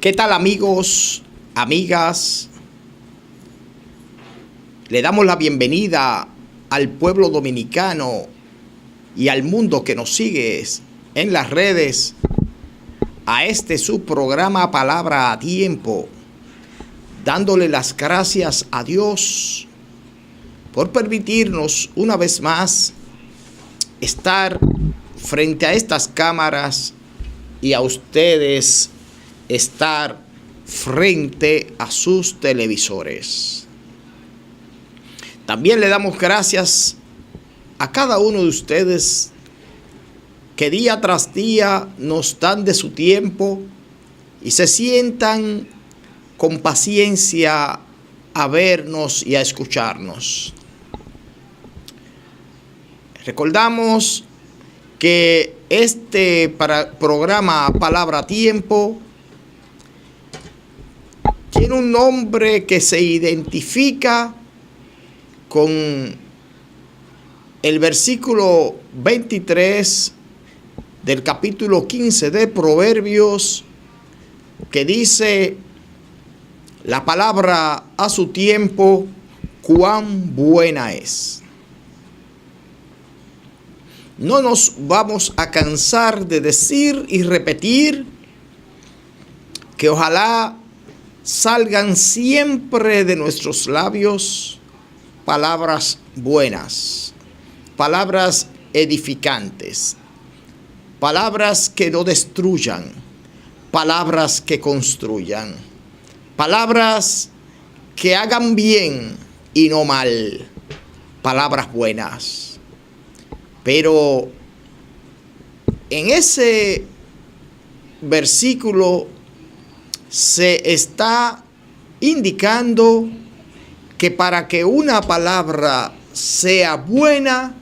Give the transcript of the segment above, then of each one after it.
¿Qué tal, amigos, amigas? Le damos la bienvenida al pueblo dominicano y al mundo que nos sigue en las redes a este su programa Palabra a Tiempo, dándole las gracias a Dios por permitirnos una vez más estar frente a estas cámaras y a ustedes estar frente a sus televisores. También le damos gracias a cada uno de ustedes que día tras día nos dan de su tiempo y se sientan con paciencia a vernos y a escucharnos. Recordamos que este programa Palabra a Tiempo tiene un nombre que se identifica con el versículo 23 del capítulo 15 de Proverbios, que dice: la palabra a su tiempo, cuán buena es. No nos vamos a cansar de decir y repetir que ojalá salgan siempre de nuestros labios palabras buenas, palabras edificantes, palabras que no destruyan, palabras que construyan, palabras que hagan bien y no mal, palabras buenas. Pero en ese versículo se está indicando que para que una palabra sea buena,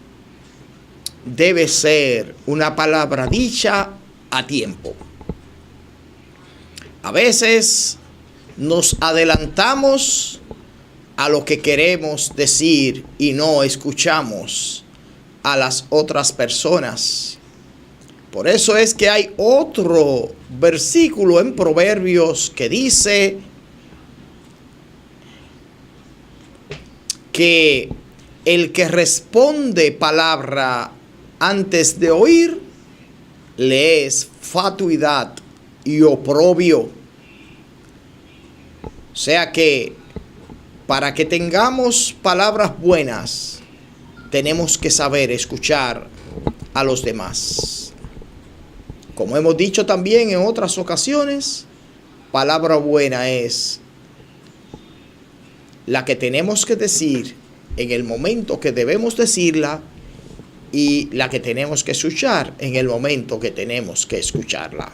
debe ser una palabra dicha a tiempo. A veces nos adelantamos a lo que queremos decir y no escuchamos a las otras personas. Por eso es que hay otro versículo en Proverbios que dice que el que responde palabra antes de oír le es fatuidad y oprobio. O sea que para que tengamos palabras buenas, tenemos que saber escuchar a los demás. Como hemos dicho también en otras ocasiones, palabra buena es la que tenemos que decir en el momento que debemos decirla y la que tenemos que escuchar en el momento que tenemos que escucharla.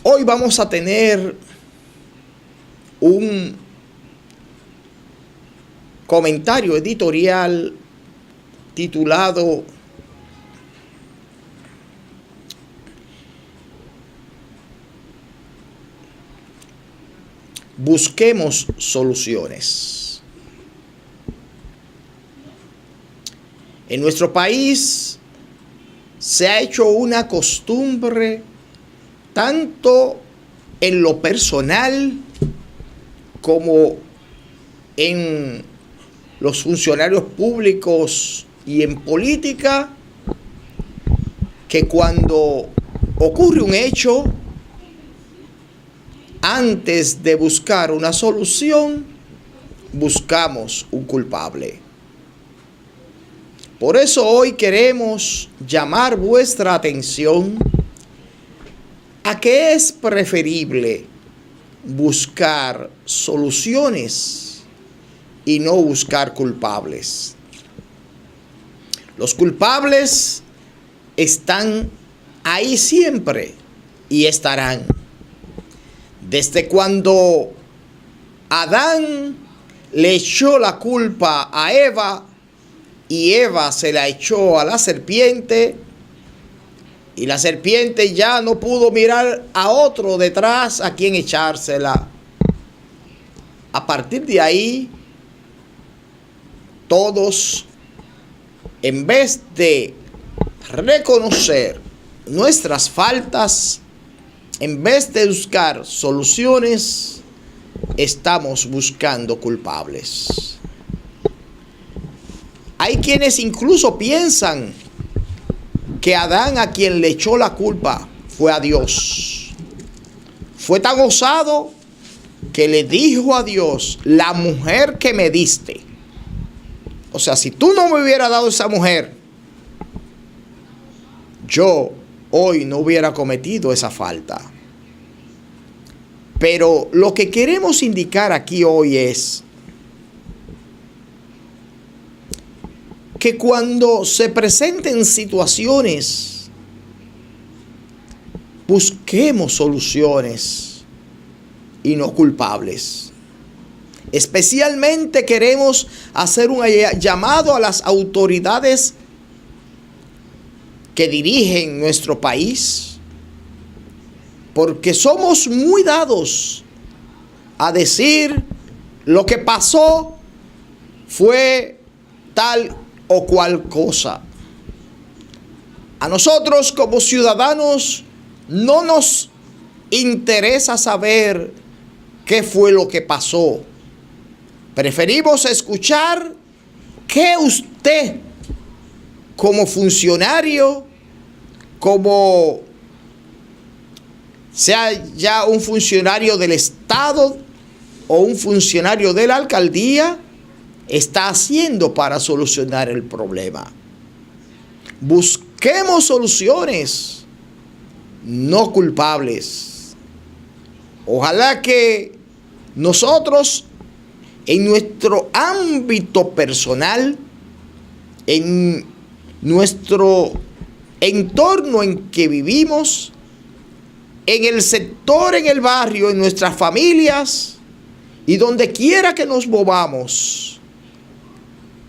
Hoy vamos a tener un comentario editorial titulado Busquemos soluciones. En nuestro país se ha hecho una costumbre, tanto en lo personal como en los funcionarios públicos y en política, que cuando ocurre un hecho, antes de buscar una solución, buscamos un culpable. Por eso hoy queremos llamar vuestra atención a que es preferible buscar soluciones y no buscar culpables. Los culpables están ahí siempre y estarán. Desde cuando Adán le echó la culpa a Eva y Eva se la echó a la serpiente, y la serpiente ya no pudo mirar a otro detrás a quien echársela. A partir de ahí, todos, en vez de reconocer nuestras faltas, en vez de buscar soluciones, estamos buscando culpables. Hay quienes incluso piensan que Adán, a quien le echó la culpa, fue a Dios. Fue tan osado que le dijo a Dios: la mujer que me diste. O sea, si tú no me hubieras dado esa mujer, yo hoy no hubiera cometido esa falta. Pero lo que queremos indicar aquí hoy es que cuando se presenten situaciones, busquemos soluciones y no culpables. Especialmente queremos hacer un llamado a las autoridades que dirigen nuestro país, porque somos muy dados a decir lo que pasó fue tal o cual cosa. A nosotros como ciudadanos no nos interesa saber qué fue lo que pasó. Preferimos escuchar que usted, como funcionario, como sea ya un funcionario del Estado o un funcionario de la alcaldía, está haciendo para solucionar el problema. Busquemos soluciones, no culpables. Ojalá que nosotros, en nuestro ámbito personal, en nuestro entorno en que vivimos, en el sector, en el barrio, en nuestras familias y donde quiera que nos movamos,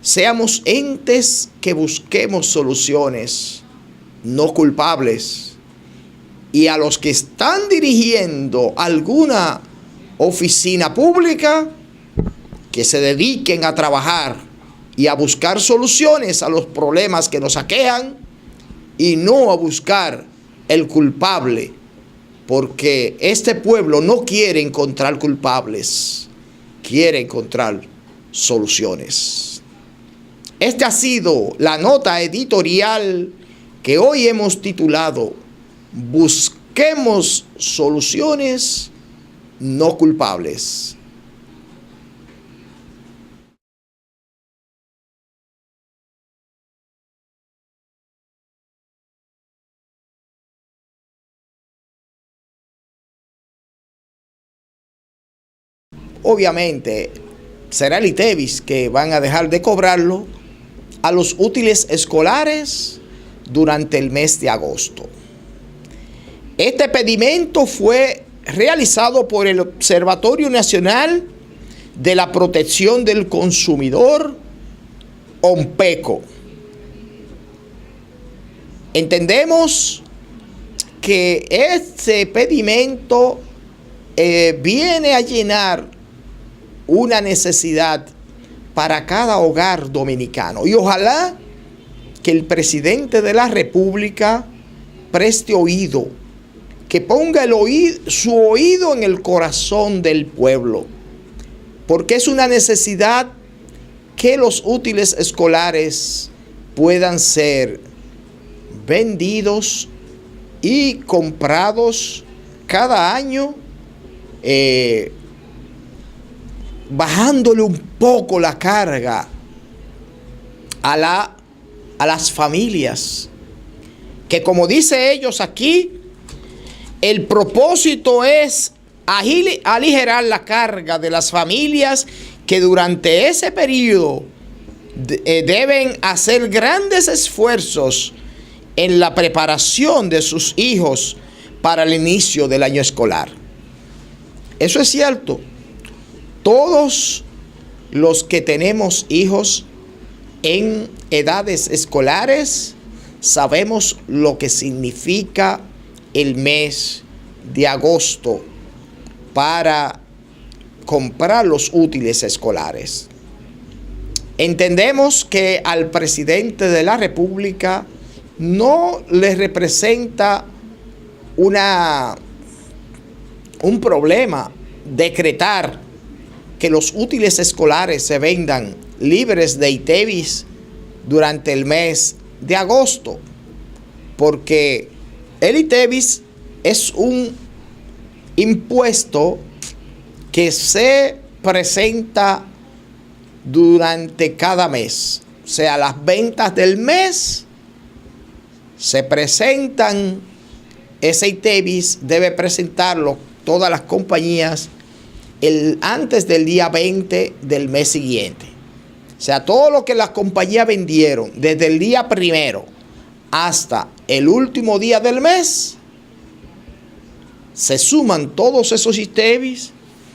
seamos entes que busquemos soluciones, no culpables. Y a los que están dirigiendo alguna oficina pública, que se dediquen a trabajar y a buscar soluciones a los problemas que nos aquejan y no a buscar el culpable, porque este pueblo no quiere encontrar culpables, quiere encontrar soluciones. Esta ha sido la nota editorial que hoy hemos titulado Busquemos soluciones, no culpables. Obviamente será el ITEVIS que van a dejar de cobrarlo a los útiles escolares durante el mes de agosto. Este pedimento fue realizado por el Observatorio Nacional de la Protección del Consumidor, ONPECO. Entendemos que este pedimento viene a llenar una necesidad para cada hogar dominicano. Y ojalá que el presidente de la República preste oído, que ponga su oído en el corazón del pueblo, porque es una necesidad que los útiles escolares puedan ser vendidos y comprados cada año, bajándole un poco la carga a las familias, que como dice ellos aquí, el propósito es aligerar la carga de las familias que durante ese periodo deben hacer grandes esfuerzos en la preparación de sus hijos para el inicio del año escolar. Eso es cierto. Todos los que tenemos hijos en edades escolares sabemos lo que significa el mes de agosto para comprar los útiles escolares. Entendemos que al presidente de la República no les representa un problema decretar que los útiles escolares se vendan libres de ITEVIS durante el mes de agosto, porque el ITEVIS es un impuesto que se presenta durante cada mes. O sea, las ventas del mes se presentan, ese ITEVIS debe presentarlo todas las compañías antes del día 20 del mes siguiente. O sea, todo lo que las compañías vendieron desde el día primero hasta el último día del mes, se suman todos esos ITEVIS,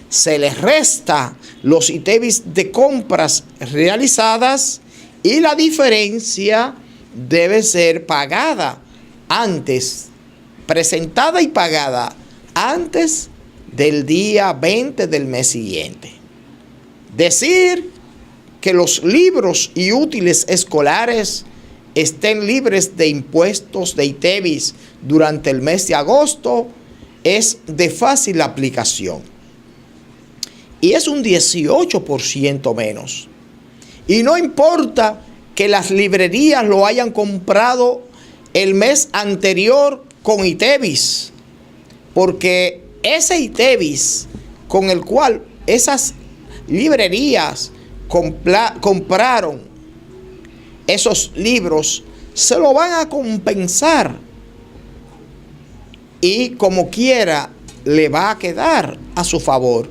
se les resta los ITEVIS de compras realizadas y la diferencia debe ser pagada antes, presentada y pagada antes del día 20 del mes siguiente. Decir que los libros y útiles escolares estén libres de impuestos de ITEVIS durante el mes de agosto es de fácil aplicación. Y es un 18% menos. Y no importa que las librerías lo hayan comprado el mes anterior con ITEVIS, porque ese ITEVIS con el cual esas librerías compraron esos libros, se lo van a compensar y como quiera le va a quedar a su favor.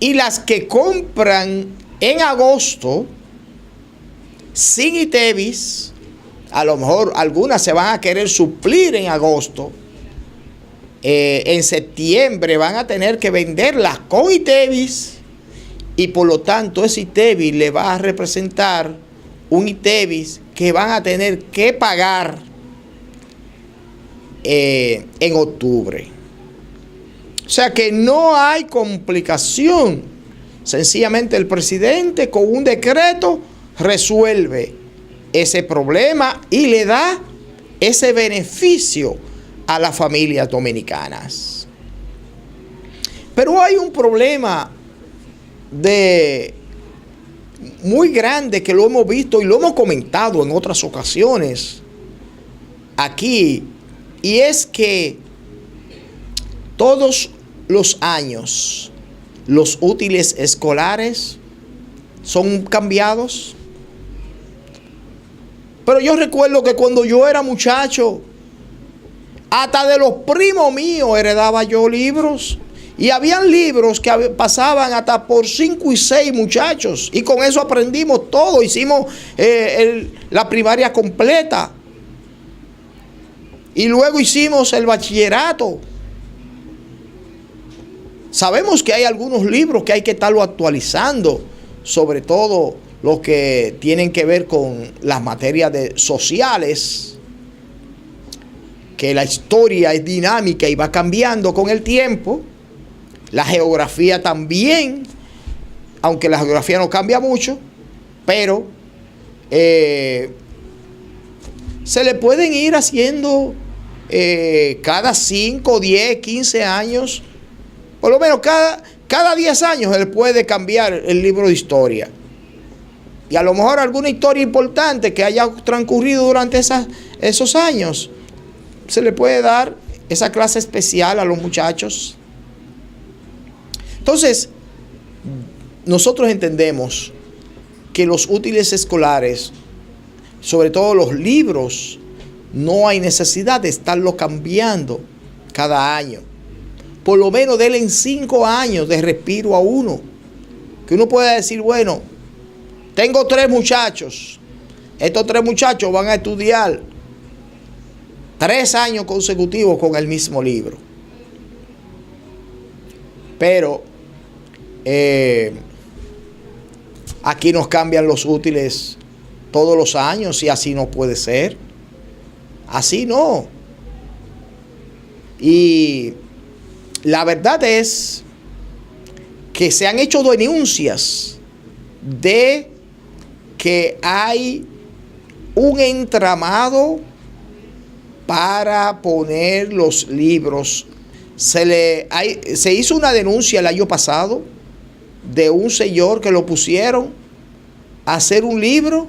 Y las que compran en agosto sin ITEVIS, a lo mejor algunas se van a querer suplir en agosto, en septiembre van a tener que venderlas con ITEVIS y por lo tanto ese ITEVIS le va a representar un ITEVIS que van a tener que pagar en octubre. O sea que no hay complicación. Sencillamente el presidente con un decreto resuelve ese problema y le da ese beneficio a las familias dominicanas. Pero hay un problema muy grande que lo hemos visto y lo hemos comentado en otras ocasiones aquí, y es que todos los años los útiles escolares son cambiados. Pero yo recuerdo que cuando yo era muchacho, hasta de los primos míos heredaba yo libros. Y habían libros que pasaban hasta por 5 y 6 muchachos. Y con eso aprendimos todo. Hicimos la primaria completa. Y luego hicimos el bachillerato. Sabemos que hay algunos libros que hay que estarlo actualizando. Sobre todo los que tienen que ver con las materias sociales. Que la historia es dinámica y va cambiando con el tiempo. La geografía también, aunque la geografía no cambia mucho, pero se le pueden ir haciendo cada 5, 10, 15 años, por lo menos cada 10 años se le puede cambiar el libro de historia. Y a lo mejor alguna historia importante que haya transcurrido durante esos años, se le puede dar esa clase especial a los muchachos. Entonces, nosotros entendemos que los útiles escolares, sobre todo los libros, no hay necesidad de estarlos cambiando cada año. Por lo menos denle en 5 años de respiro a uno. Que uno pueda decir, bueno, tengo 3 muchachos. Estos 3 muchachos van a estudiar 3 años consecutivos con el mismo libro. Pero aquí nos cambian los útiles todos los años y así no puede ser. Así no. Y la verdad es que se han hecho denuncias de que hay un entramado para poner los libros. Se hizo una denuncia el año pasado de un señor que lo pusieron a hacer un libro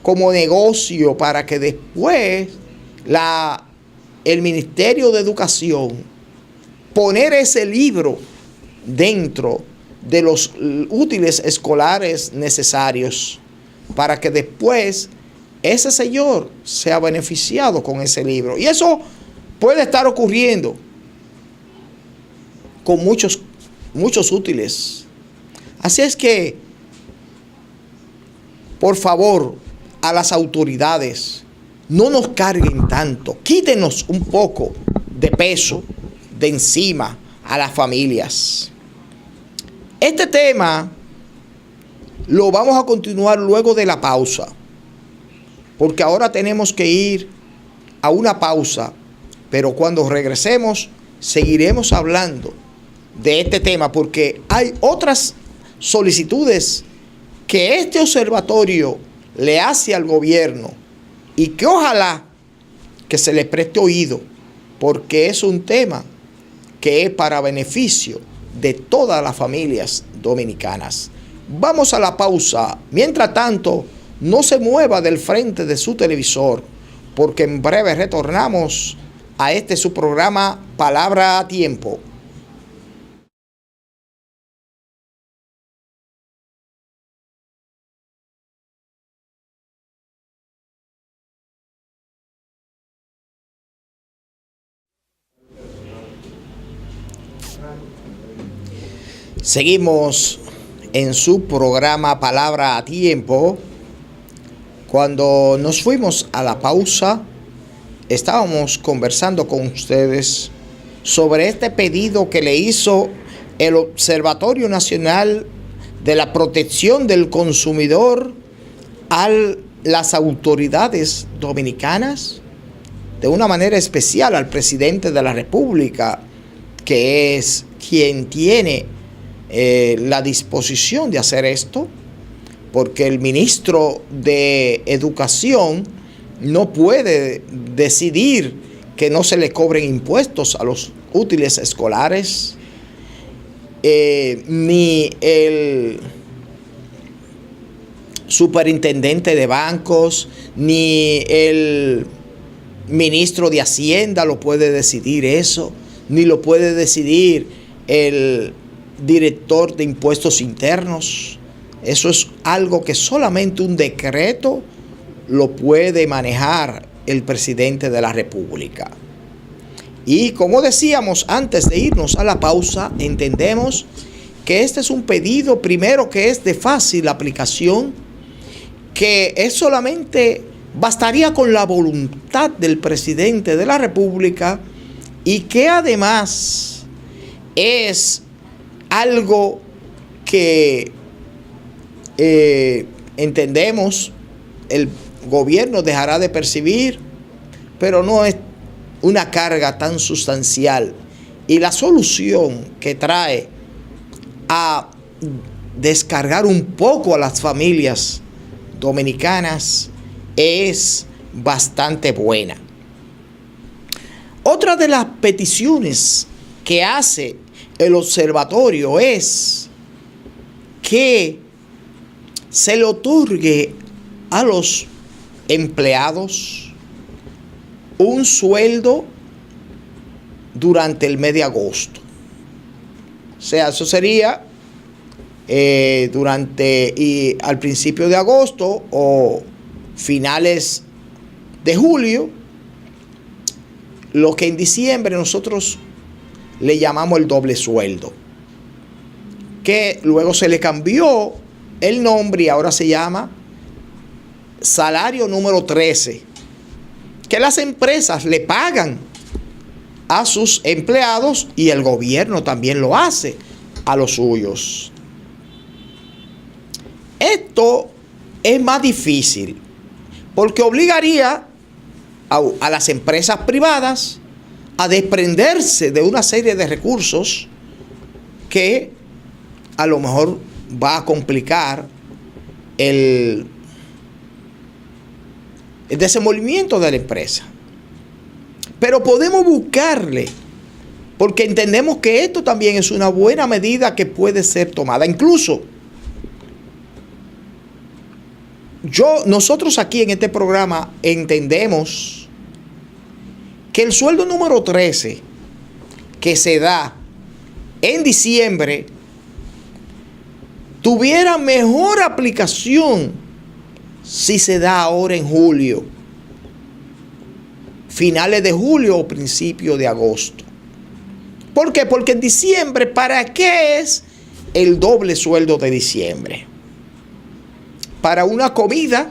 como negocio para que después el Ministerio de Educación poner ese libro dentro de los útiles escolares necesarios para que después ese señor sea beneficiado con ese libro. Y eso puede estar ocurriendo con muchos útiles. Así es que, por favor, a las autoridades, no nos carguen tanto, quítenos un poco de peso de encima a las familias. Este tema lo vamos a continuar luego de la pausa, porque ahora tenemos que ir a una pausa, pero cuando regresemos seguiremos hablando de este tema, porque hay otras solicitudes que este observatorio le hace al gobierno y que ojalá que se le preste oído, porque es un tema que es para beneficio de todas las familias dominicanas. Vamos a la pausa. Mientras tanto, no se mueva del frente de su televisor, porque en breve retornamos a su programa Palabra a Tiempo. Seguimos en su programa Palabra a Tiempo. Cuando nos fuimos a la pausa, estábamos conversando con ustedes sobre este pedido que le hizo el Observatorio Nacional de la Protección del Consumidor a las autoridades dominicanas, de una manera especial al presidente de la República, que es quien tiene la disposición de hacer esto, porque el ministro de Educación no puede decidir que no se le cobren impuestos a los útiles escolares, ni el superintendente de bancos, ni el ministro de Hacienda lo puede decidir eso, ni lo puede decidir el director de impuestos internos. Eso es algo que solamente un decreto lo puede manejar el presidente de la República. Y como decíamos antes de irnos a la pausa, entendemos que este es un pedido, primero, que es de fácil aplicación, que es solamente, bastaría con la voluntad del presidente de la República, y que además es algo que entendemos el gobierno dejará de percibir, pero no es una carga tan sustancial. Y la solución que trae a descargar un poco a las familias dominicanas es bastante buena. Otra de las peticiones que hace el observatorio es que se le otorgue a los empleados un sueldo durante el mes de agosto. O sea, eso sería al principio de agosto o finales de julio, lo que en diciembre nosotros le llamamos el doble sueldo, que luego se le cambió el nombre y ahora se llama salario número 13, que las empresas le pagan a sus empleados y el gobierno también lo hace a los suyos. Esto es más difícil porque obligaría a las empresas privadas a desprenderse de una serie de recursos que a lo mejor va a complicar el desenvolvimiento de la empresa. Pero podemos buscarle, porque entendemos que esto también es una buena medida que puede ser tomada. Incluso, nosotros aquí en este programa entendemos que el sueldo número 13 que se da en diciembre tuviera mejor aplicación si se da ahora en julio, finales de julio o principios de agosto. ¿Por qué? Porque en diciembre, ¿para qué es el doble sueldo de diciembre? Para una comida,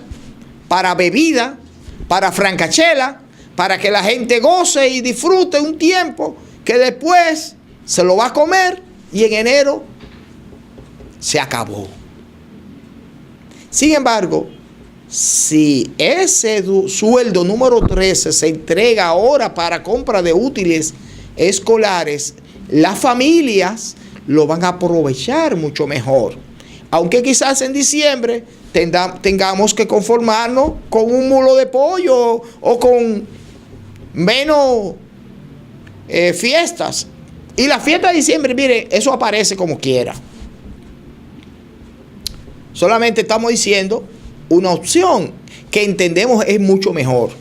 para bebida, para francachela, para que la gente goce y disfrute un tiempo que después se lo va a comer y en enero se acabó. Sin embargo, si ese sueldo número 13 se entrega ahora para compra de útiles escolares, las familias lo van a aprovechar mucho mejor. Aunque quizás en diciembre tengamos que conformarnos con un mulo de pollo o con menos fiestas. Y la fiesta de diciembre, mire, eso aparece como quiera. Solamente estamos diciendo una opción que entendemos es mucho mejor.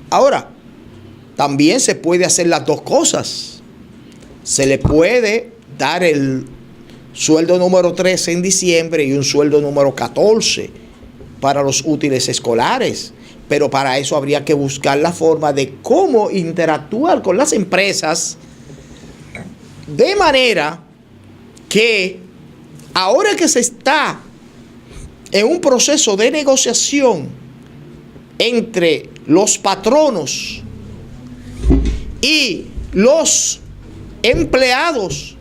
Ahora, también se puede hacer las dos cosas. Se le puede dar el sueldo número 13 en diciembre y un sueldo número 14 para los útiles escolares. Pero para eso habría que buscar la forma de cómo interactuar con las empresas de manera que ahora que se está en un proceso de negociación entre los patronos y los empleados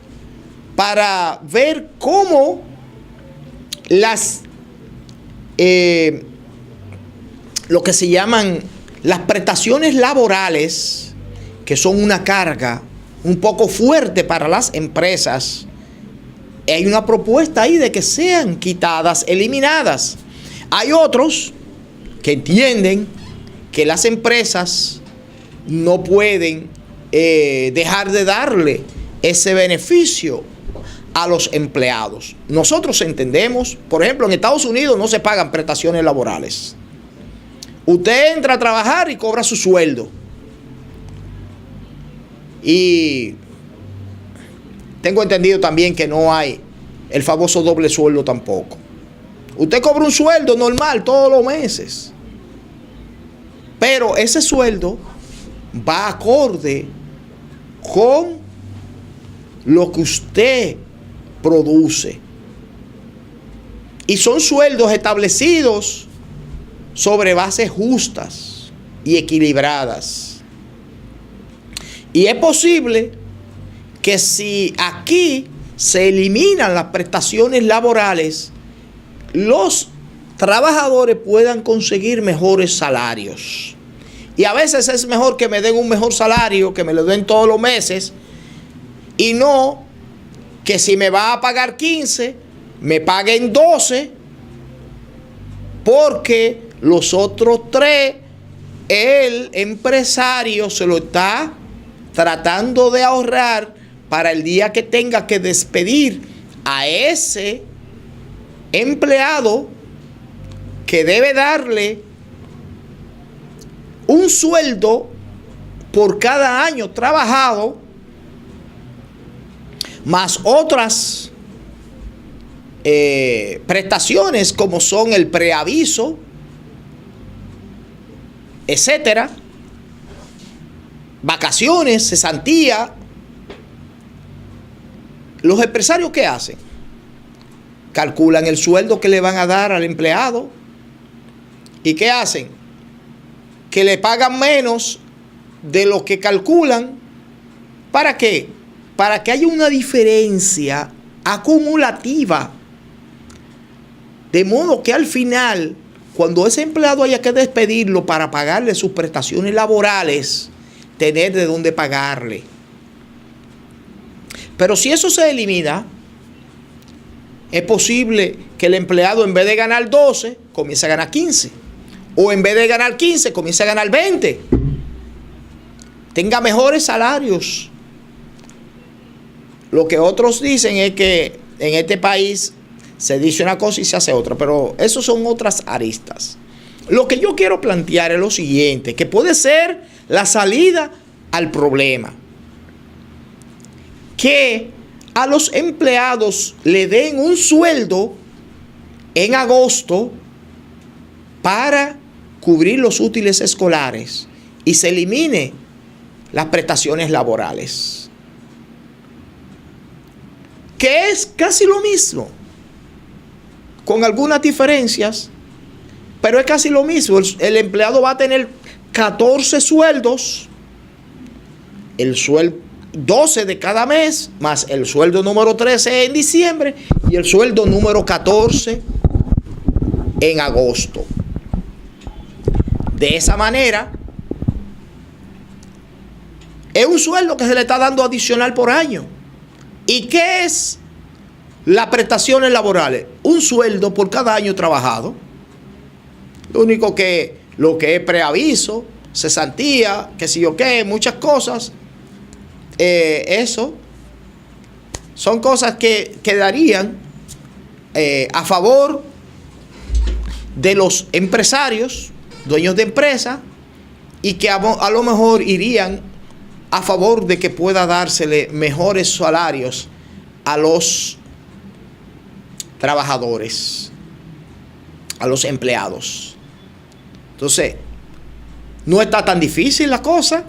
para ver cómo lo que se llaman las prestaciones laborales, que son una carga un poco fuerte para las empresas, hay una propuesta ahí de que sean quitadas, eliminadas. Hay otros que entienden que las empresas no pueden dejar de darle ese beneficio a los empleados. Nosotros entendemos, por ejemplo, en Estados Unidos no se pagan prestaciones laborales. Usted entra a trabajar y cobra su sueldo. Y tengo entendido también que no hay el famoso doble sueldo tampoco. Usted cobra un sueldo normal todos los meses, pero ese sueldo va acorde con lo que usted produce. Y son sueldos establecidos sobre bases justas y equilibradas. Y es posible que si aquí se eliminan las prestaciones laborales, los trabajadores puedan conseguir mejores salarios. Y a veces es mejor que me den un mejor salario, que me lo den todos los meses, y no que si me va a pagar 15, me paguen 12, porque los otros 3, el empresario se lo está tratando de ahorrar para el día que tenga que despedir a ese empleado que debe darle un sueldo por cada año trabajado, más otras prestaciones como son el preaviso, etcétera, vacaciones, cesantía. Los empresarios, ¿qué hacen? Calculan el sueldo que le van a dar al empleado. ¿Y qué hacen? Que le pagan menos de lo que calculan. ¿Para qué? Para que haya una diferencia acumulativa. De modo que al final, cuando ese empleado haya que despedirlo para pagarle sus prestaciones laborales, tener de dónde pagarle. Pero si eso se elimina, es posible que el empleado, en vez de ganar 12, comience a ganar 15 O en vez de ganar 15, comience a ganar 20. Tenga mejores salarios. Lo que otros dicen es que en este país se dice una cosa y se hace otra, pero eso son otras aristas. Lo que yo quiero plantear es lo siguiente, que puede ser la salida al problema. Que a los empleados le den un sueldo en agosto para cubrir los útiles escolares y se elimine las prestaciones laborales. Que es casi lo mismo, con algunas diferencias, pero es casi lo mismo. El empleado va a tener 14 sueldos, el sueldo 12 de cada mes, más el sueldo número 13 en diciembre y el sueldo número 14 en agosto. De esa manera, es un sueldo que se le está dando adicional por año. ¿Y qué es las prestaciones laborales? Un sueldo por cada año trabajado. Lo que es preaviso, cesantía, qué sé yo qué, muchas cosas. Eso son cosas que quedarían a favor de los empresarios, dueños de empresa, y que a lo mejor irían a favor de que pueda dársele mejores salarios a los trabajadores, a los empleados. Entonces, no está tan difícil la cosa.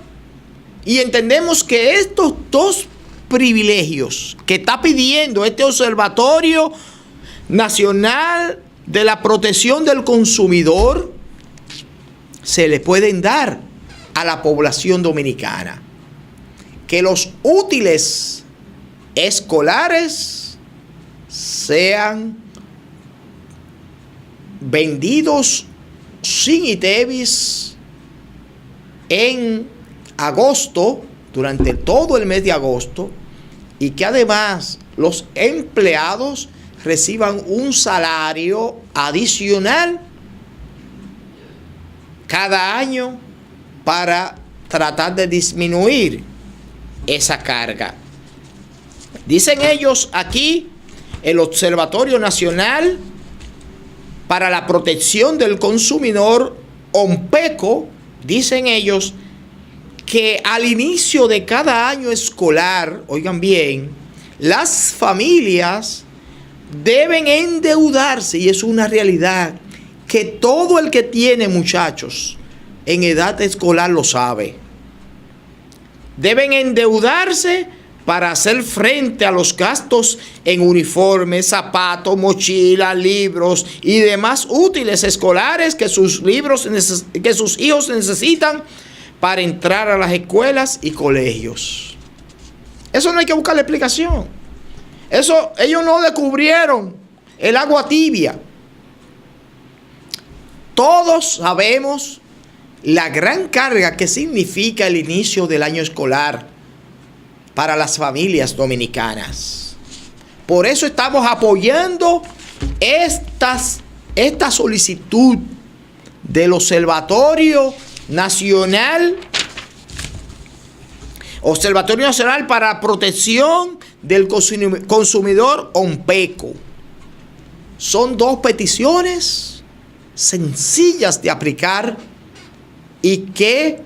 Y entendemos que estos dos privilegios que está pidiendo este Observatorio Nacional de la Protección del Consumidor se le pueden dar a la población dominicana. Que los útiles escolares sean vendidos sin ITEVIS en agosto, durante todo el mes de agosto, y que además los empleados reciban un salario adicional cada año para tratar de disminuir esa carga. Dicen ellos aquí, el Observatorio Nacional para la Protección del Consumidor, OMPECO, dicen ellos que al inicio de cada año escolar, oigan bien, las familias deben endeudarse, y es una realidad que todo el que tiene muchachos en edad escolar lo sabe. Deben endeudarse para hacer frente a los gastos en uniformes, zapatos, mochilas, libros y demás útiles escolares que sus hijos necesitan para entrar a las escuelas y colegios. Eso no hay que buscarle explicación. Eso ellos no descubrieron el agua tibia. Todos sabemos la gran carga que significa el inicio del año escolar para las familias dominicanas. Por eso estamos apoyando esta solicitud del Observatorio Nacional para Protección del Consumidor, OMPECO. Son dos peticiones sencillas de aplicar y que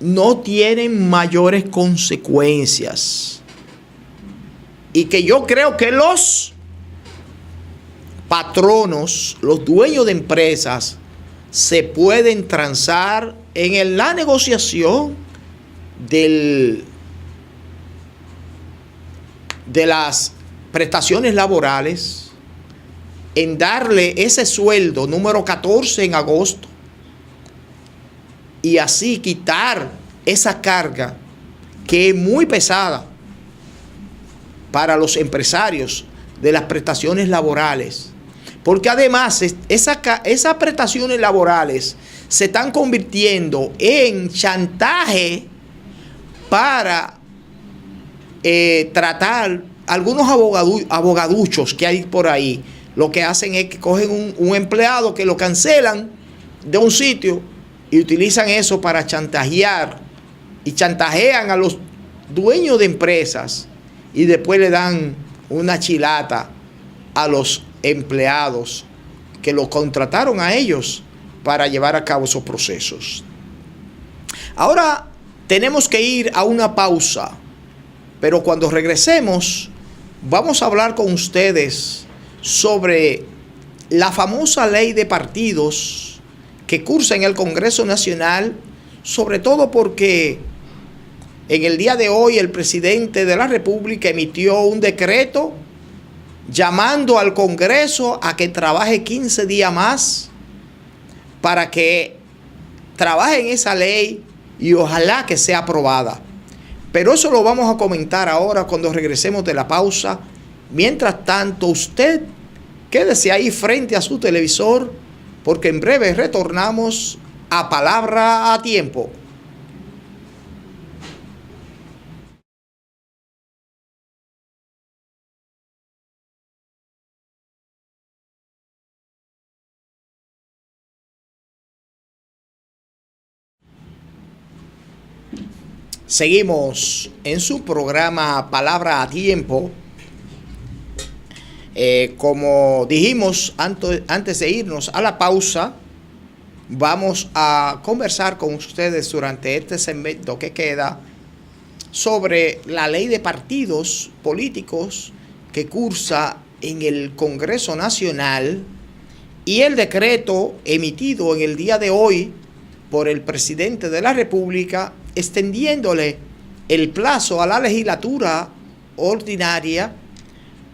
no tienen mayores consecuencias. Y que yo creo que los patronos, los dueños de empresas, se pueden transar en la negociación de las prestaciones laborales, en darle ese sueldo número 14 en agosto y así quitar esa carga que es muy pesada para los empresarios de las prestaciones laborales. Porque además esas prestaciones laborales se están convirtiendo en chantaje para tratar algunos abogaduchos que hay por ahí. Lo que hacen es que cogen un empleado que lo cancelan de un sitio y utilizan eso para chantajear y chantajean a los dueños de empresas y después le dan una chilata a los empleados que lo contrataron a ellos para llevar a cabo esos procesos. Ahora tenemos que ir a una pausa, pero cuando regresemos vamos a hablar con ustedes sobre la famosa ley de partidos que cursa en el Congreso Nacional, sobre todo porque en el día de hoy el presidente de la República emitió un decreto llamando al Congreso a que trabaje 15 días más para que trabaje en esa ley y ojalá que sea aprobada. Pero eso lo vamos a comentar ahora cuando regresemos de la pausa. Mientras tanto, usted quédese ahí frente a su televisor porque en breve retornamos a Palabra a Tiempo. Seguimos en su programa Palabra a Tiempo. Como dijimos antes de irnos a la pausa, vamos a conversar con ustedes durante este segmento que queda sobre la ley de partidos políticos que cursa en el Congreso Nacional y el decreto emitido en el día de hoy por el presidente de la República, extendiéndole el plazo a la legislatura ordinaria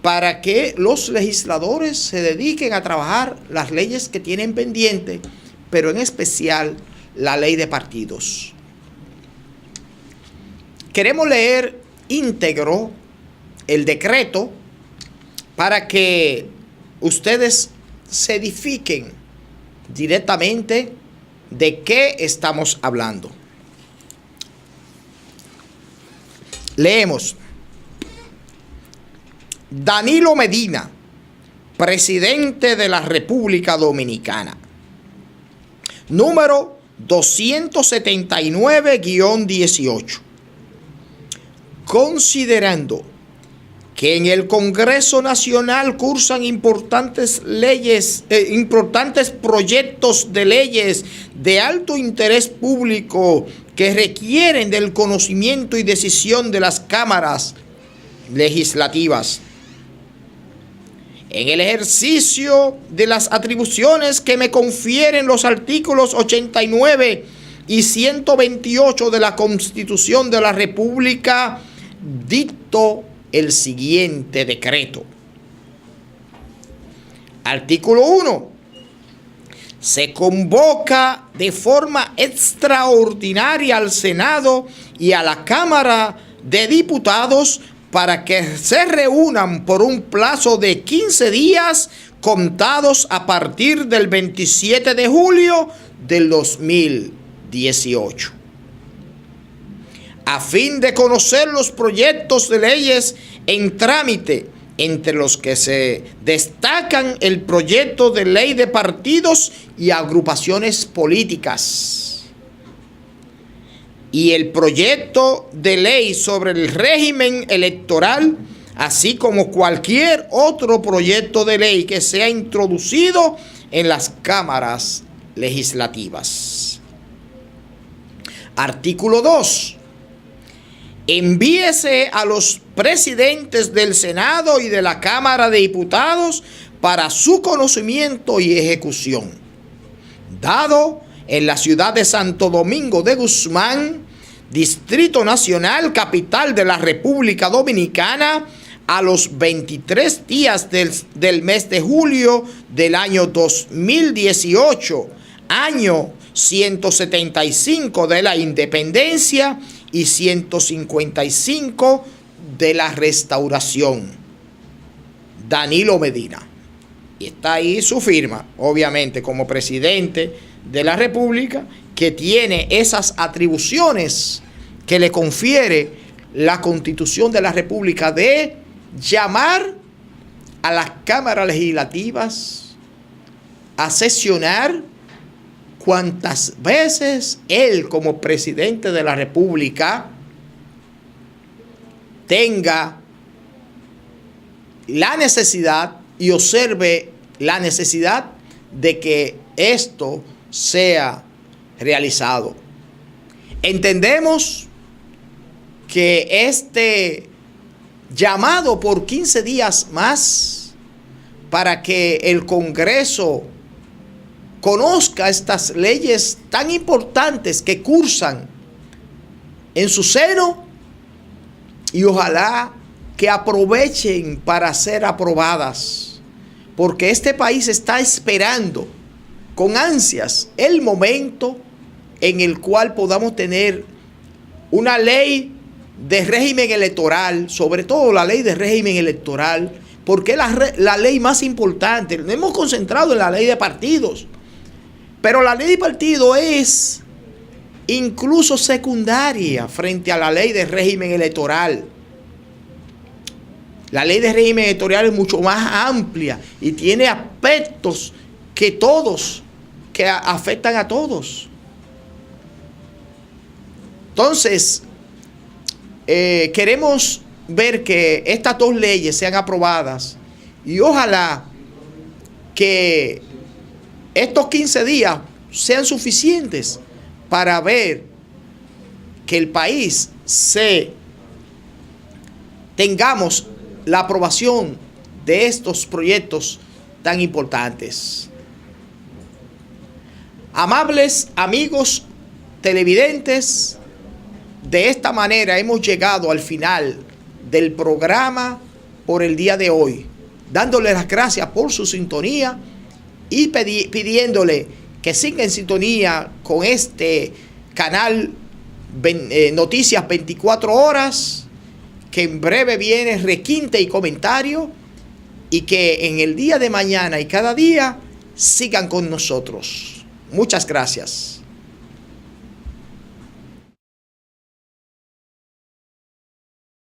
para que los legisladores se dediquen a trabajar las leyes que tienen pendiente, pero en especial la ley de partidos. Queremos leer íntegro el decreto para que ustedes se edifiquen directamente de qué estamos hablando. Leemos. Danilo Medina, presidente de la República Dominicana. Número 279-18. Considerando que en el Congreso Nacional cursan importantes proyectos de leyes de alto interés público que requieren del conocimiento y decisión de las cámaras legislativas. En el ejercicio de las atribuciones que me confieren los artículos 89 y 128 de la Constitución de la República, dicto el siguiente decreto. Artículo 1. Se convoca de forma extraordinaria al Senado y a la Cámara de Diputados para que se reúnan por un plazo de 15 días contados a partir del 27 de julio del 2018. A fin de conocer los proyectos de leyes en trámite, entre los que se destacan el proyecto de ley de partidos y agrupaciones políticas y el proyecto de ley sobre el régimen electoral, así como cualquier otro proyecto de ley que sea introducido en las cámaras legislativas. Artículo 2. Envíese a los presidentes del Senado y de la Cámara de Diputados para su conocimiento y ejecución. Dado en la ciudad de Santo Domingo de Guzmán, Distrito Nacional, capital de la República Dominicana, a los 23 días del mes de julio del año 2018, año 175 de la independencia y 155 de la restauración. Danilo Medina. Y está ahí su firma, obviamente, como presidente de la República, que tiene esas atribuciones que le confiere la Constitución de la República de llamar a las cámaras legislativas a sesionar cuantas veces él, como presidente de la República, tenga la necesidad y observe la necesidad de que esto sea realizado. Entendemos que este llamado por 15 días más para que el Congreso conozca estas leyes tan importantes que cursan en su seno, y ojalá que aprovechen para ser aprobadas, porque este país está esperando con ansias el momento en el cual podamos tener una ley de régimen electoral, sobre todo la ley de régimen electoral, porque es la ley más importante. Nos hemos concentrado en la ley de partidos, pero la ley de partidos es incluso secundaria frente a la ley de régimen electoral. La ley de régimen electoral es mucho más amplia y tiene aspectos que afectan a todos. Entonces, queremos ver que estas dos leyes sean aprobadas y ojalá que estos 15 días sean suficientes para ver que el país tengamos la aprobación de estos proyectos tan importantes. Amables amigos televidentes, de esta manera hemos llegado al final del programa por el día de hoy, dándole las gracias por su sintonía y pidiéndole que siga en sintonía con este canal Noticias 24 Horas, que en breve viene requinte y comentario, y que en el día de mañana y cada día sigan con nosotros. Muchas gracias.